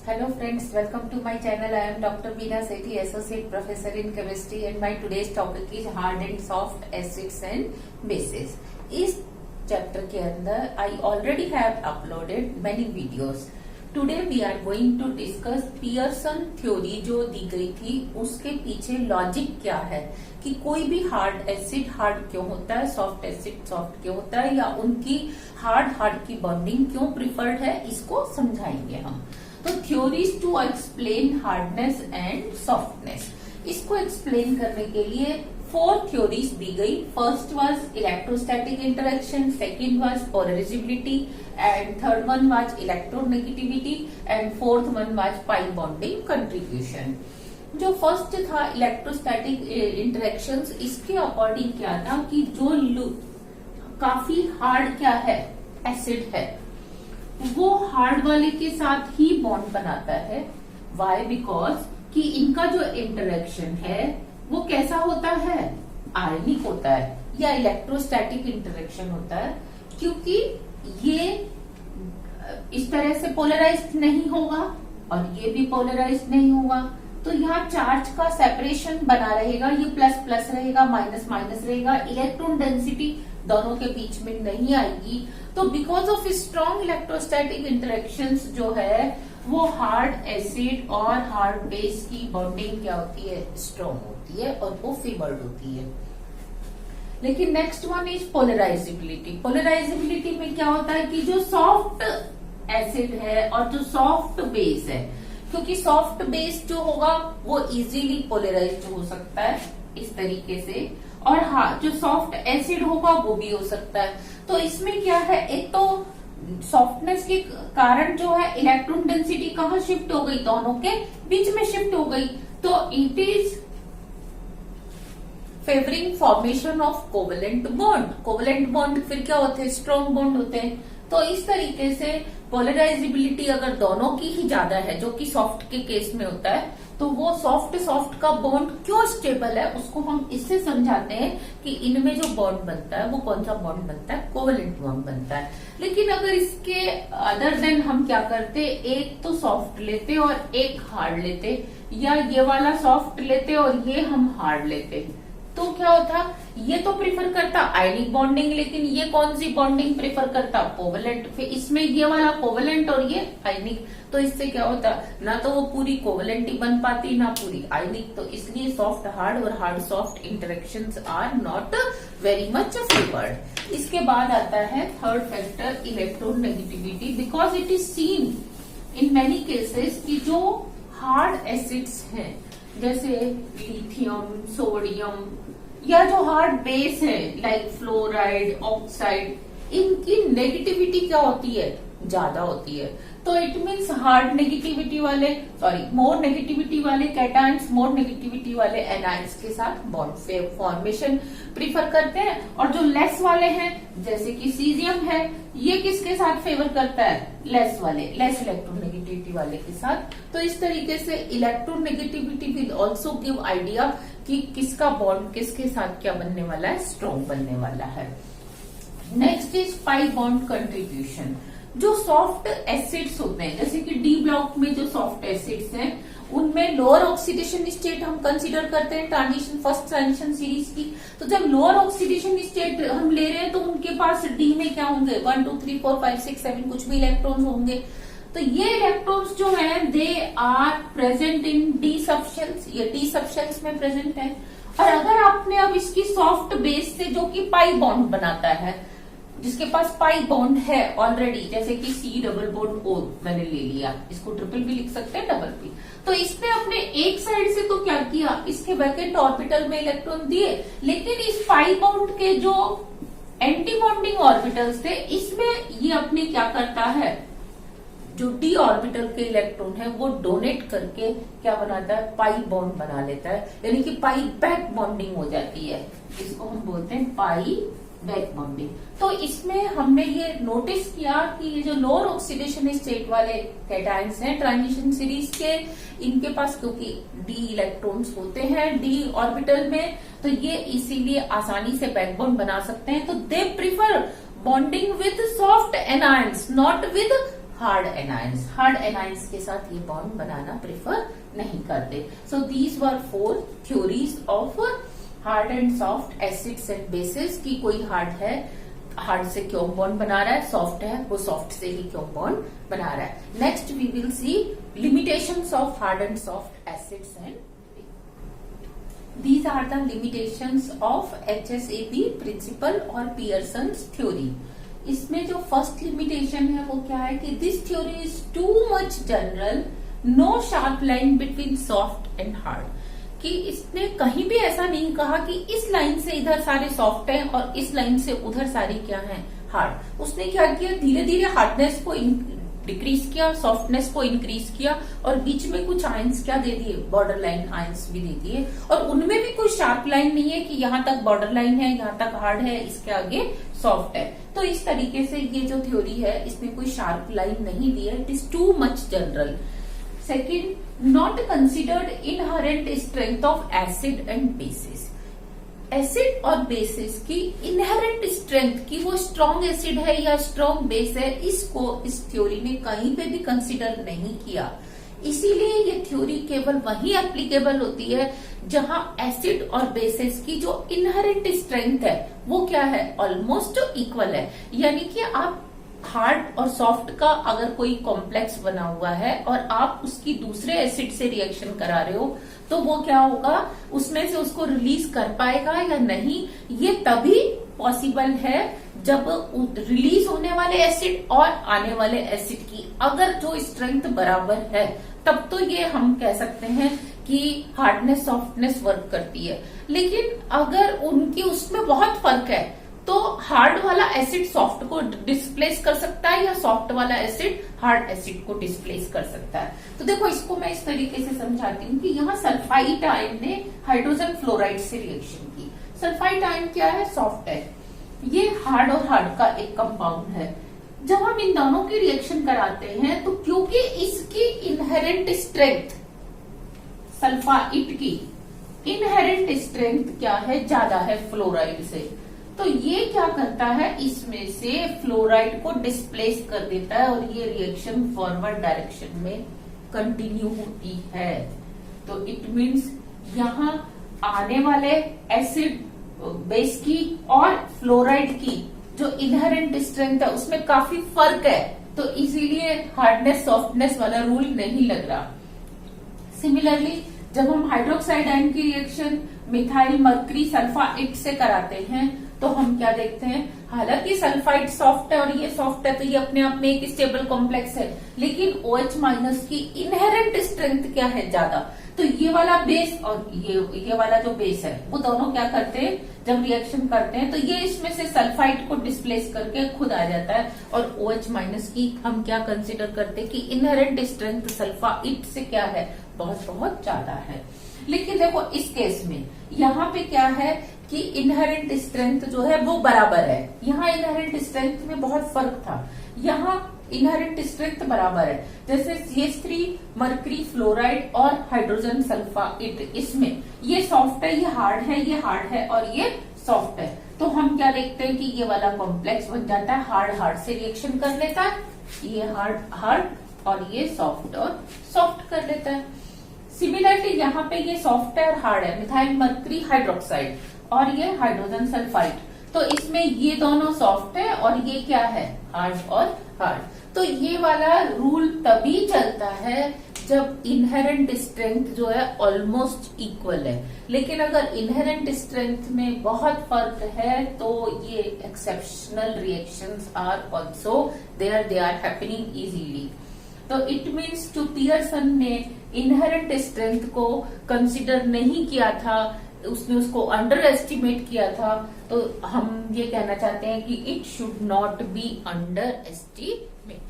Hello friends, welcome to my channel. I am Dr. Veena Sethi, Associate Professor in Chemistry, and my today's topic is hard and soft acids and bases. इस chapter के अंदर I already have uploaded many videos. Today we are going to discuss Pearson theory जो दी गई थी, उसके पीछे logic क्या है कि कोई भी हार्ड एसिड हार्ड क्यों होता है, सॉफ्ट एसिड सॉफ्ट क्यों होता है, या उनकी हार्ड की बॉन्डिंग क्यों प्रिफर्ड है, इसको समझाएंगे हम। तो theories to explain hardness and softness, इसको एक्सप्लेन करने के लिए 4 थ्योरीज दी गई। First was electrostatic interaction, second was polarizability, and third one was electronegativity, and fourth one was pi bonding contribution. जो फर्स्ट था इलेक्ट्रोस्टैटिक इंटरेक्शंस, इसके अकॉर्डिंग क्या था कि जो काफी हार्ड क्या है एसिड है, वो हार्ड वाले के साथ ही बॉन्ड बनाता है। वाई? बिकॉज कि इनका जो इंटरेक्शन है वो कैसा होता है, आयनिक होता है या इलेक्ट्रोस्टैटिक इंटरेक्शन होता है, क्योंकि ये इस तरह से पोलराइज्ड नहीं होगा और ये भी पोलराइज्ड नहीं होगा, तो यहाँ चार्ज का सेपरेशन बना रहेगा, ये प्लस प्लस रहेगा, माइनस माइनस रहेगा, इलेक्ट्रॉन डेंसिटी दोनों के बीच में नहीं आएगी। तो because of strong electrostatic interactions जो है वो हार्ड एसिड और हार्ड बेस की बॉन्डिंग क्या होती है, स्ट्रॉन्ग होती है और वो फेवर्ड होती है। लेकिन next one is polarisability. Polarisability में क्या होता है कि जो सॉफ्ट एसिड है और जो सॉफ्ट बेस है, क्योंकि सॉफ्ट बेस जो होगा वो इजीली पोलराइज्ड हो सकता है इस तरीके से, और हाँ जो सॉफ्ट एसिड होगा वो भी हो सकता है। तो इसमें क्या है, एक तो सॉफ्टनेस के कारण जो है इलेक्ट्रॉन डेंसिटी कहाँ शिफ्ट हो गई, दोनों के बीच में शिफ्ट हो गई, तो it is favouring formation of covalent bond. Covalent bond फिर क्या होते हैं, स्ट्रॉन्ग बॉन्ड होते हैं। तो इस तरीके से पोलराइजेबिलिटी अगर दोनों की ही ज्यादा है, जो कि सॉफ्ट के केस में होता है, तो वो सॉफ्ट का बॉन्ड क्यों स्टेबल है उसको हम इससे समझाते हैं कि इनमें जो बॉन्ड बनता है वो कौन सा बॉन्ड बनता है, कोवेलेंट बॉन्ड बनता है। लेकिन अगर इसके अदर देन हम क्या करते, एक तो सॉफ्ट लेते और एक हार्ड लेते, या ये वाला सॉफ्ट लेते और ये हम हार्ड लेते, तो क्या होता, ये तो प्रिफर करता आयनिक बॉन्डिंग, लेकिन ये कौन सी बॉन्डिंग प्रिफर करता, कोवेलेंट। फिर इसमें ये वाला कोवेलेंट और ये आयनिक, तो इससे क्या होता, ना तो वो पूरी कोवेलेंट ही बन पाती ना पूरी आयनिक। तो इसलिए सॉफ्ट हार्ड और hard soft interactions are not very much favoured. इसके बाद आता है third factor, electronegativity. Because it is seen in many cases कि जो हार्ड एसिड्स हैं जैसे लिथियम, सोडियम, या जो हार्ड बेस है लाइक फ्लोराइड, ऑक्साइड, इनकी नेगेटिविटी क्या होती है, ज्यादा होती है। तो इट मीन्स हार्ड नेगेटिविटी वाले मोर नेगेटिविटी वाले कैटायंस मोर नेगेटिविटी वाले एनायंस के साथ बॉन्ड फॉर्मेशन प्रीफर करते हैं, और जो लेस वाले हैं जैसे कि सीजियम है, ये किसके साथ फेवर करता है, लेस इलेक्ट्रोनेगेटिविटी वाले के साथ। तो इस तरीके से electronegativity will also give idea कि किसका बॉन्ड किसके साथ क्या बनने वाला है, स्ट्रॉन्ग बनने वाला है। Next is pi bond contribution. जो सॉफ्ट एसिड्स होते हैं, जैसे कि डी ब्लॉक में जो सॉफ्ट एसिड्स हैं, उनमें लोअर ऑक्सीडेशन स्टेट हम कंसीडर करते हैं ट्रांजिशन, फर्स्ट ट्रांजिशन सीरीज की। तो जब लोअर ऑक्सीडेशन स्टेट हम ले रहे हैं तो उनके पास डी में क्या होंगे, 1 2 3 4 5 6 7 कुछ भी इलेक्ट्रॉन्स होंगे। तो ये इलेक्ट्रॉन्स जो हैं they are present in D subshells, ये डी सबशेल्स में प्रेजेंट है। और अगर आपने अब इसकी सॉफ्ट बेस से जो कि पाई बॉन्ड बनाता है, जिसके पास पाई बॉन्ड है ऑलरेडी, जैसे कि C डबल बॉन्ड O मैंने ले लिया, इसको ट्रिपल भी लिख सकते हैं, डबल भी। तो इसने अपने एक साइड से तो क्या किया, इसके वैकेंट ऑर्बिटल में इलेक्ट्रॉन दिए, लेकिन इस पाई बॉन्ड के जो एंटी बॉन्डिंग ऑर्बिटल्स थे, इसमें ये अपने क्या करता है, जो डी ऑर्बिटल के इलेक्ट्रॉन है वो डोनेट करके क्या बनाता है, पाई बॉन्ड बना लेता है, यानी कि पाई बैक बॉन्डिंग हो जाती है, जिसको हम बोलते हैं पाई बैक बॉन्डिंग। तो इसमें हमने ये नोटिस किया कि ये जो लोअर ऑक्सीडेशन स्टेट वाले कैटायंस हैं ट्रांजिशन सीरीज के, इनके पास क्योंकि डी इलेक्ट्रॉन्स होते हैं डी ऑर्बिटल में, तो ये इसीलिए आसानी से बैकबोन बना सकते हैं। तो they prefer bonding with soft anions, not with hard anions के साथ ये बॉन्ड बनाना प्रेफर नहीं करते। So these were 4 theories of hard and soft acids and bases की कोई हार्ड से क्यों बॉन्ड बना रहा है, सॉफ्ट है वो सॉफ्ट से ही क्यों बॉन्ड बना रहा है। Next we will see limitations of hard and soft acids and these are the limitations of HSAB principle और पियर्सन्स थ्योरी। इसमें जो फर्स्ट लिमिटेशन है वो क्या है कि this theory is too much general, no sharp line between soft and hard. कि इसने कहीं भी ऐसा नहीं कहा कि इस लाइन से इधर सारे सॉफ्ट हैं और इस लाइन से उधर सारे क्या हैं हार्ड। उसने क्या किया, धीरे धीरे हार्डनेस को डिक्रीज किया, सॉफ्टनेस को इंक्रीज किया और बीच में कुछ आयंस क्या दे दिए, बॉर्डर लाइन आयंस भी दे दिए। और उनमें भी कोई शार्प लाइन नहीं है कि यहाँ तक बॉर्डर लाइन है, यहाँ तक हार्ड है, इसके आगे सॉफ्ट है। तो इस तरीके से ये जो थ्योरी है इसमें कोई शार्प लाइन नहीं दी है, it is too much general. Second, not considered inherent strength of acid and bases. Acid और बेसिस की इनहेरेंट स्ट्रेंथ की वो स्ट्रॉन्ग एसिड है या स्ट्रॉन्ग बेस है, इसको इस थ्योरी ने कहीं पे भी कंसिडर नहीं किया। इसीलिए ये थ्योरी केवल वही एप्लीकेबल होती है जहां एसिड और बेसिस की जो इनहेरेंट स्ट्रेंथ है वो क्या है, ऑलमोस्ट इक्वल है। यानी कि आप हार्ड और सॉफ्ट का अगर कोई कॉम्प्लेक्स बना हुआ है और आप उसकी दूसरे एसिड से रिएक्शन करा रहे हो तो वो क्या होगा, उसमें से उसको रिलीज कर पाएगा या नहीं, ये तभी पॉसिबल है जब रिलीज होने वाले एसिड और आने वाले एसिड की अगर जो स्ट्रेंथ बराबर है, तब तो ये हम कह सकते हैं कि हार्डनेस सॉफ्टनेस वर्क करती है। लेकिन अगर उनकी उसमें बहुत फर्क है तो हार्ड वाला एसिड सॉफ्ट को डिस्प्लेस कर सकता है या सॉफ्ट वाला एसिड हार्ड एसिड को डिस्प्लेस कर सकता है। तो देखो इसको मैं इस तरीके से समझाती हूँ कि यहाँ सल्फाइड आयन ने हाइड्रोजन फ्लोराइड से रिएक्शन की। सल्फाइड आयन क्या है, सॉफ्ट है, ये हार्ड और हार्ड का एक कंपाउंड है। जब हम इन दोनों की रिएक्शन कराते हैं तो क्योंकि इसकी इनहेरेंट स्ट्रेंथ, सल्फाइड की इनहेरेंट स्ट्रेंथ क्या है, ज्यादा है फ्लोराइड से, तो ये क्या करता है, इसमें से फ्लोराइड को डिस्प्लेस कर देता है और ये रिएक्शन फॉरवर्ड डायरेक्शन में कंटिन्यू होती है। तो इट मीन्स यहाँ आने वाले एसिड बेस की और फ्लोराइड की जो इनहेरेंट स्ट्रेंथ है उसमें काफी फर्क है, तो इसीलिए हार्डनेस सॉफ्टनेस वाला रूल नहीं लग रहा। सिमिलरली जब हम हाइड्रोक्साइड आयन की रिएक्शन मिथाइल मर्करी सल्फाइड से कराते हैं तो हम क्या देखते हैं, हालांकि सल्फाइड सॉफ्ट है और ये सॉफ्ट है तो ये अपने आप में एक स्टेबल कॉम्प्लेक्स है, लेकिन OH माइनस की इनहेरेंट स्ट्रेंथ क्या है, ज्यादा। तो ये वाला बेस और ये वाला जो बेस है वो दोनों क्या करते हैं, जब रिएक्शन करते हैं तो ये इसमें से सल्फाइड को डिस्प्लेस करके खुद आ जाता है और OH माइनस की हम क्या कंसिडर करते हैं कि इनहेरेंट स्ट्रेंथ सल्फाइड से क्या है, बहुत बहुत ज्यादा है। लेकिन देखो इस केस में यहाँ पे क्या है कि इनहेरेंट स्ट्रेंथ जो है वो बराबर है। यहाँ इनहेरेंट स्ट्रेंथ में बहुत फर्क था, यहाँ इनहेरेंट स्ट्रेंथ बराबर है। जैसे CH3 मर्करी फ्लोराइड और हाइड्रोजन सल्फाइड, इसमें ये सॉफ्ट है, ये हार्ड है और ये सॉफ्ट है। तो हम क्या देखते हैं कि ये वाला कॉम्प्लेक्स बन जाता है, हार्ड से रिएक्शन कर लेता है, ये हार्ड और ये सॉफ्ट और सॉफ्ट कर लेता है। सिमिलरली यहाँ पे ये सॉफ्ट है और हार्ड है, मिथाइल मर्करी हाइड्रोक्साइड और ये हाइड्रोजन सल्फाइड, तो इसमें ये दोनों सॉफ्ट है और ये क्या है, हार्ड और हार्ड। तो ये वाला रूल तभी चलता है जब इनहेरेंट स्ट्रेंथ जो है ऑलमोस्ट इक्वल है। लेकिन अगर इनहेरेंट स्ट्रेंथ में बहुत फर्क है तो ये exceptional reactions are also there, they are happening easily. तो इट मीन्स टू पियर्सन ने इनहेरेंट स्ट्रेंथ को कंसिडर नहीं किया था, उसने उसको अंडर एस्टिमेट किया था। तो हम ये कहना चाहते हैं कि it should not be underestimated.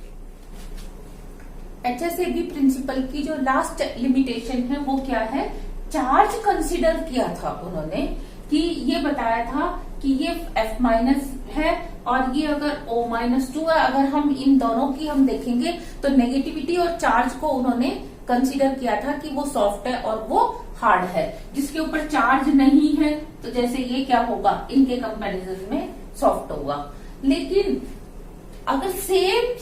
HSAB principle की जो लास्ट लिमिटेशन है वो क्या है, चार्ज कंसिडर किया था उन्होंने, कि ये बताया था कि ये F माइनस है और ये अगर O-2 है। अगर हम इन दोनों की हम देखेंगे तो नेगेटिविटी और चार्ज को उन्होंने कंसीडर किया था कि वो सॉफ्ट है और वो हार्ड है। जिसके ऊपर चार्ज नहीं है तो जैसे ये क्या होगा, इनके कंपैरिजन में सॉफ्ट होगा। लेकिन अगर सेम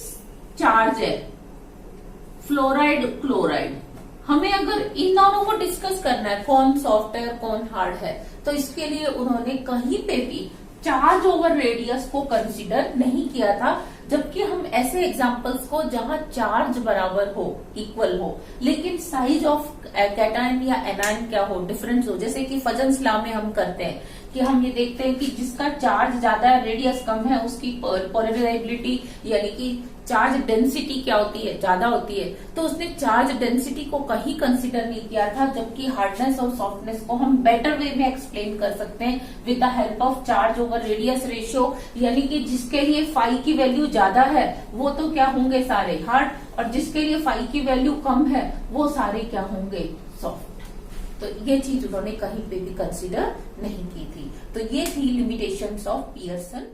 चार्ज है, फ्लोराइड क्लोराइड, हमें अगर इन दोनों को डिस्कस करना है कौन सॉफ्ट है और कौन हार्ड है, तो इसके लिए उन्होंने कहीं पे भी चार्ज ओवर रेडियस को कंसीडर नहीं किया था, जबकि हम ऐसे एग्जांपल्स को जहां चार्ज बराबर हो, इक्वल हो, लेकिन साइज ऑफ कैटायन या एनायन क्या हो, डिफरेंस हो, जैसे कि फजन्स लॉ में हम करते हैं कि हम ये देखते हैं कि जिसका चार्ज ज्यादा है, रेडियस कम है, उसकी पोलराइजेबिलिटी यानी कि चार्ज डेंसिटी क्या होती है, ज्यादा होती है। तो उसने चार्ज डेंसिटी को कहीं कंसीडर नहीं किया था, जबकि हार्डनेस और सॉफ्टनेस को हम बेटर वे में एक्सप्लेन कर सकते हैं with the help of charge over radius ratio, यानी कि जिसके लिए फाई की वैल्यू ज्यादा है वो तो क्या होंगे, सारे हार्ड, और जिसके लिए फाई की वैल्यू कम है वो सारे क्या होंगे, सॉफ्ट। तो ये चीज उन्होंने कहीं पे भी कंसीडर नहीं की थी। तो ये थी लिमिटेशंस ऑफ पियर्सन